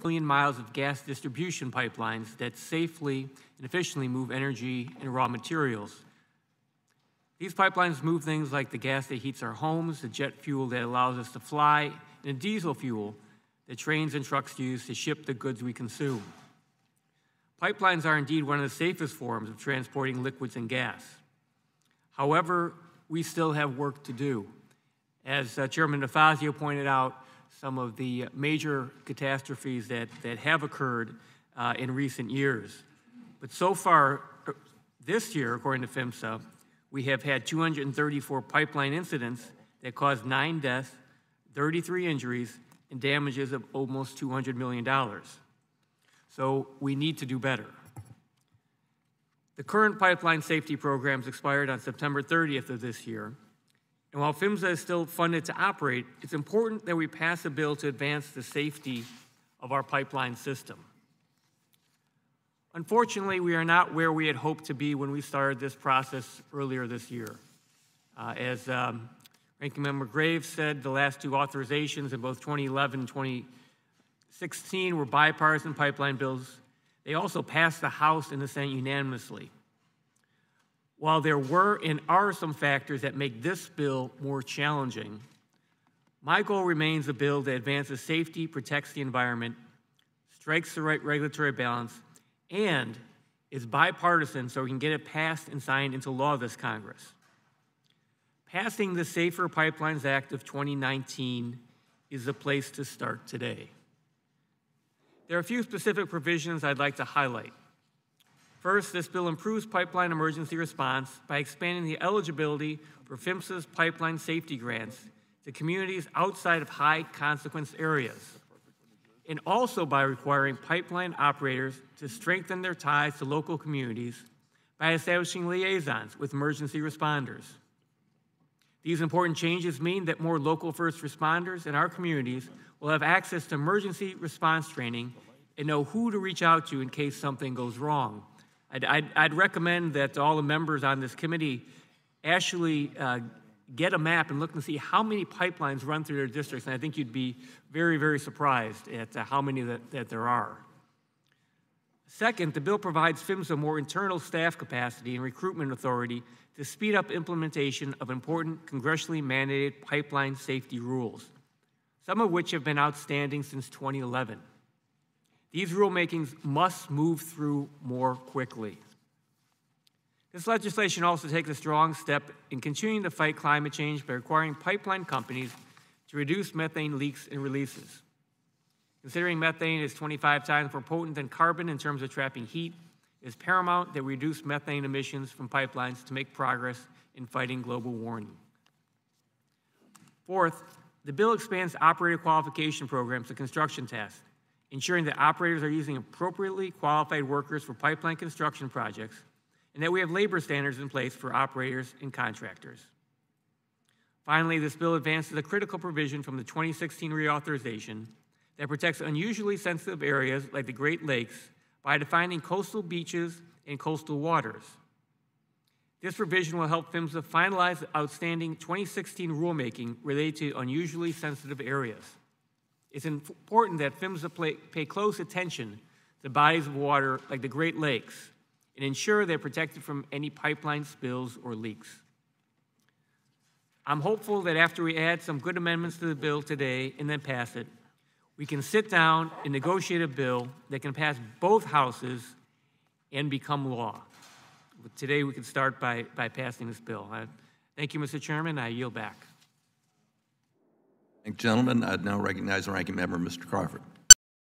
million miles of gas distribution pipelines that safely and efficiently move energy and raw materials. These pipelines move things like the gas that heats our homes, the jet fuel that allows us to fly, and the diesel fuel that trains and trucks use to ship the goods we consume. Pipelines are indeed one of the safest forms of transporting liquids and gas. However, we still have work to do. As Chairman DeFazio pointed out, some of the major catastrophes that have occurred in recent years. But so far, this year, according to PHMSA, we have had 234 pipeline incidents that caused 9 deaths, 33 injuries, and damages of almost $200 million. So we need to do better. The current pipeline safety programs expired on September 30th of this year. And while PHMSA is still funded to operate, it's important that we pass a bill to advance the safety of our pipeline system. Unfortunately, we are not where we had hoped to be when we started this process earlier this year. As Ranking Member Graves said, the last 2 authorizations in both 2011 and 2016 were bipartisan pipeline bills. They also passed the House and the Senate unanimously. While there were and are some factors that make this bill more challenging, my goal remains a bill that advances safety, protects the environment, strikes the right regulatory balance, and is bipartisan so we can get it passed and signed into law this Congress. Passing the Safer Pipelines Act of 2019 is the place to start today. There are a few specific provisions I'd like to highlight. First, this bill improves pipeline emergency response by expanding the eligibility for PHMSA's pipeline safety grants to communities outside of high-consequence areas, and also by requiring pipeline operators to strengthen their ties to local communities by establishing liaisons with emergency responders. These important changes mean that more local first responders in our communities will have access to emergency response training and know who to reach out to in case something goes wrong. I'd recommend that all the members on this committee actually get a map and look and see how many pipelines run through their districts, and I think you'd be very, very surprised at how many that there are. Second, the bill provides PHMSA more internal staff capacity and recruitment authority to speed up implementation of important congressionally mandated pipeline safety rules, some of which have been outstanding since 2011. These rulemakings must move through more quickly. This legislation also takes a strong step in continuing to fight climate change by requiring pipeline companies to reduce methane leaks and releases. Considering methane is 25 times more potent than carbon in terms of trapping heat, it is paramount that we reduce methane emissions from pipelines to make progress in fighting global warming. Fourth, the bill expands operator qualification programs to construction tasks, ensuring that operators are using appropriately qualified workers for pipeline construction projects, and that we have labor standards in place for operators and contractors. Finally, this bill advances a critical provision from the 2016 reauthorization that protects unusually sensitive areas like the Great Lakes by defining coastal beaches and coastal waters. This provision will help PHMSA finalize the outstanding 2016 rulemaking related to unusually sensitive areas. It's important that PHMSA pay close attention to bodies of water like the Great Lakes and ensure they're protected from any pipeline spills or leaks. I'm hopeful that after we add some good amendments to the bill today and then pass it, we can sit down and negotiate a bill that can pass both houses and become law. But today we can start by passing this bill. Thank you, Mr. Chairman. I yield back. Thank you, gentlemen. I'd now recognize the ranking member, Mr. Crawford.